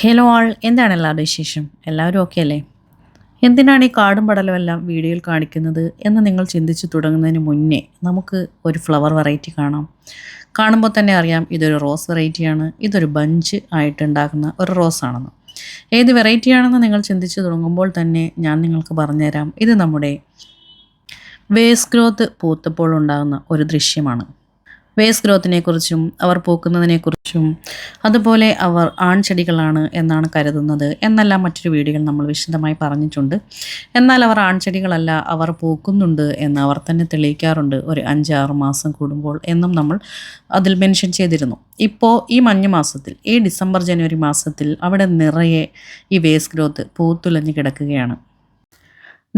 Hello ആൾ, എന്താണ് എല്ലാവരുടെ വിശേഷം? എല്ലാവരും ഓക്കെ അല്ലേ? എന്തിനാണ് ഈ കാടും പടലും എല്ലാം വീഡിയോയിൽ കാണിക്കുന്നത് എന്ന് നിങ്ങൾ ചിന്തിച്ച് തുടങ്ങുന്നതിന് മുന്നേ നമുക്ക് ഒരു ഫ്ലവർ വെറൈറ്റി കാണാം. കാണുമ്പോൾ തന്നെ അറിയാം ഇതൊരു റോസ് വെറൈറ്റിയാണ്. ഇതൊരു ബഞ്ച് ആയിട്ടുണ്ടാക്കുന്ന ഒരു റോസാണെന്ന്. ഏത് വെറൈറ്റിയാണെന്ന് നിങ്ങൾ ചിന്തിച്ച് തുടങ്ങുമ്പോൾ തന്നെ ഞാൻ നിങ്ങൾക്ക് പറഞ്ഞുതരാം. ഇത് നമ്മുടെ വേസ് ഗ്രോത്ത് പൂത്തപ്പോൾ ഉണ്ടാകുന്ന ഒരു ദൃശ്യമാണ്. വേസ് ഗ്രോത്തിനെക്കുറിച്ചും അവർ പൂക്കുന്നതിനെക്കുറിച്ചും അതുപോലെ അവർ ആൺചെടികളാണ് എന്നാണ് കരുതുന്നത് എന്നെല്ലാം മറ്റൊരു വീഡിയോയിൽ നമ്മൾ വിശദമായി പറഞ്ഞിട്ടുണ്ട്. എന്നാൽ അവർ ആൺചെടികളല്ല, അവർ പൂക്കുന്നുണ്ട് എന്ന് അവർ തന്നെ തെളിയിക്കാറുണ്ട് ഒരു 5-6 മാസം കൂടുമ്പോൾ എന്നും നമ്മൾ അതിൽ മെൻഷൻ ചെയ്തിരുന്നു. ഇപ്പോൾ ഈ മഞ്ഞ് മാസത്തിൽ, ഈ ഡിസംബർ ജനുവരി മാസത്തിൽ അവിടെ നിറയെ ഈ വേസ് ഗ്രോത്ത് പൂത്തുലഞ്ഞ് കിടക്കുകയാണ്.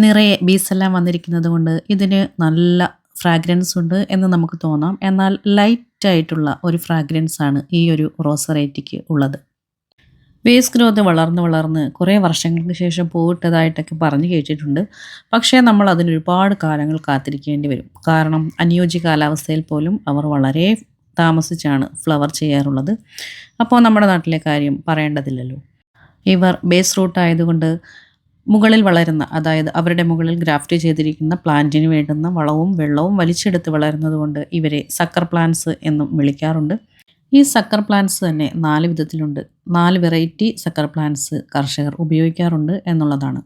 നിറയെ ബീസെല്ലാം വന്നിരിക്കുന്നത് കൊണ്ട് ഇതിന് നല്ല ഫ്രാഗ്രൻസ് ഉണ്ട് എന്ന് നമുക്ക് തോന്നാം. എന്നാൽ ലൈറ്റായിട്ടുള്ള ഒരു ഫ്രാഗ്രൻസ് ആണ് ഈ ഒരു റോസ് വെറൈറ്റിക്ക് ഉള്ളത്. വേസ് ഗ്രോത്ത് വളർന്ന് കുറേ വർഷങ്ങൾക്ക് ശേഷം പൂവിട്ടതായിട്ടൊക്കെ പറഞ്ഞു കേട്ടിട്ടുണ്ട്. പക്ഷേ നമ്മൾ അതിന് ഒരുപാട് കാലങ്ങൾ കാത്തിരിക്കേണ്ടി വരും. കാരണം അനുയോജ്യ കാലാവസ്ഥയിൽ പോലും അവർ വളരെ താമസിച്ചാണ് ഫ്ലവർ ചെയ്യാറുള്ളത്. അപ്പോൾ നമ്മുടെ നാട്ടിലെ കാര്യം പറയേണ്ടതില്ലല്ലോ. ഇവർ ബേസ് റൂട്ട് ആയതുകൊണ്ട് മുകളിൽ വളരുന്ന, അതായത് അവരുടെ മുകളിൽ ഗ്രാഫ്റ്റ് ചെയ്തിരിക്കുന്ന പ്ലാന്റിന് വേണ്ടുന്ന വളവും വെള്ളവും വലിച്ചെടുത്ത് വളരുന്നത് കൊണ്ട് ഇവരെ സക്കർ പ്ലാന്റ്സ് എന്നും വിളിക്കാറുണ്ട്. ഈ സക്കർ പ്ലാന്റ്സ് തന്നെ 4 വിധത്തിലുണ്ട്. 4 വെറൈറ്റി സക്കർ പ്ലാന്റ്സ് കർഷകർ ഉപയോഗിക്കാറുണ്ട് എന്നുള്ളതാണ്.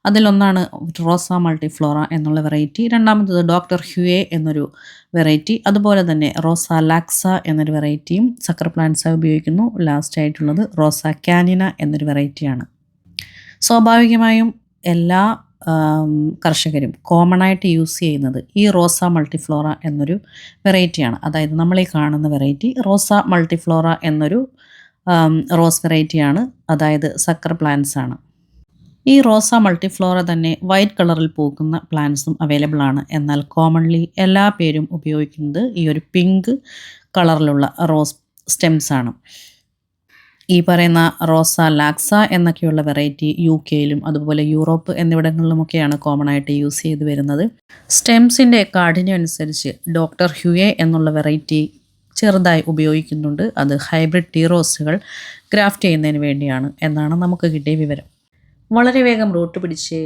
അതിലൊന്നാണ് റോസ മൾട്ടിഫ്ലോറ എന്നുള്ള വെറൈറ്റി. രണ്ടാമത്തത് ഡോക്ടർ ഹ്യൂയെ എന്നൊരു വെറൈറ്റി. അതുപോലെ തന്നെ റോസ ലാക്സ എന്നൊരു വെറൈറ്റിയും സക്കർ പ്ലാന്റ്സായി ഉപയോഗിക്കുന്നു. ലാസ്റ്റ് ആയിട്ടുള്ളത് റോസ കാനിന എന്നൊരു വെറൈറ്റിയാണ്. സ്വാഭാവികമായും എല്ലാ കർഷകരും കോമൺ ആയിട്ട് യൂസ് ചെയ്യുന്നത് ഈ റോസ മൾട്ടിഫ്ലോറ എന്നൊരു വെറൈറ്റിയാണ്. അതായത് നമ്മളീ കാണുന്ന വെറൈറ്റി റോസ മൾട്ടിഫ്ലോറ എന്നൊരു റോസ് വെറൈറ്റിയാണ്. അതായത് സക്കർ പ്ലാന്റ്സ് ആണ്. ഈ റോസ മൾട്ടിഫ്ലോറ തന്നെ വൈറ്റ് കളറിൽ പൂക്കുന്ന പ്ലാന്റ്സും അവൈലബിൾ ആണ്. എന്നാൽ കോമൺലി എല്ലാ പേരും ഉപയോഗിക്കുന്നത് ഈ ഒരു പിങ്ക് കളറിലുള്ള റോസ് സ്റ്റെംസ് ആണ്. ഈ പറയുന്ന റോസ ലാക്സ എന്നൊക്കെയുള്ള വെറൈറ്റി UK-യിലും അതുപോലെ യൂറോപ്പ് എന്നിവിടങ്ങളിലുമൊക്കെയാണ് കോമൺ ആയിട്ട് യൂസ് ചെയ്ത് വരുന്നത്. സ്റ്റെംസിൻ്റെ കാഠിന്യം അനുസരിച്ച് ഡോക്ടർ ഹ്യൂയെ എന്നുള്ള വെറൈറ്റി ചെറുതായി ഉപയോഗിക്കുന്നുണ്ട്. അത് ഹൈബ്രിഡ് ടീ റോസുകൾ ഗ്രാഫ്റ്റ് ചെയ്യുന്നതിന് വേണ്ടിയാണ് എന്നാണ് നമുക്ക് കിട്ടിയ വിവരം. വളരെ വേഗം റൂട്ട് പിടിച്ച്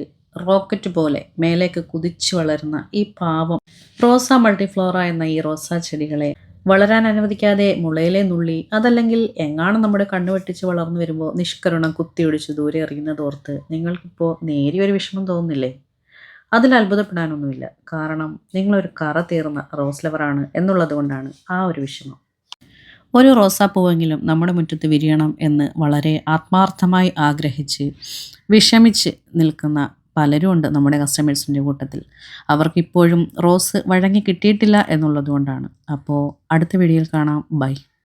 റോക്കറ്റ് പോലെ മേലേക്ക് കുതിച്ചു വളരുന്ന ഈ പാവം റോസ മൾട്ടിഫ്ലോറ എന്ന ഈ റോസാ ചെടികളെ വളരാൻ അനുവദിക്കാതെ മുളയിലെ നുള്ളി, അതല്ലെങ്കിൽ എങ്ങാനും നമ്മുടെ കണ്ണു വെട്ടിച്ച് വളർന്നു വരുമ്പോൾ നിഷ്കരുണം കുത്തിയൊടിച്ച് ദൂരെ എറിയുന്നതോർത്ത് നിങ്ങൾക്കിപ്പോൾ നേരിയൊരു വിഷമം തോന്നുന്നില്ലേ? അതിൽ അത്ഭുതപ്പെടാനൊന്നുമില്ല. കാരണം നിങ്ങളൊരു കറ തീർന്ന റോസ് ലവറാണ് എന്നുള്ളത് കൊണ്ടാണ് ആ ഒരു വിഷമം. ഒരു റോസാപ്പൂവെങ്കിലും നമ്മുടെ മുറ്റത്ത് വിരിയണം എന്ന് വളരെ ആത്മാർത്ഥമായി ആഗ്രഹിച്ച് വിഷമിച്ച് നിൽക്കുന്ന പലരും ഉണ്ട് നമ്മുടെ കസ്റ്റമേഴ്സിൻ്റെ കൂട്ടത്തിൽ. അവർക്കിപ്പോഴും റോസ് വഴങ്ങി കിട്ടിയിട്ടില്ല എന്നുള്ളത് കൊണ്ടാണ്. അപ്പോൾ അടുത്ത വീഡിയോയിൽ കാണാം. ബൈ.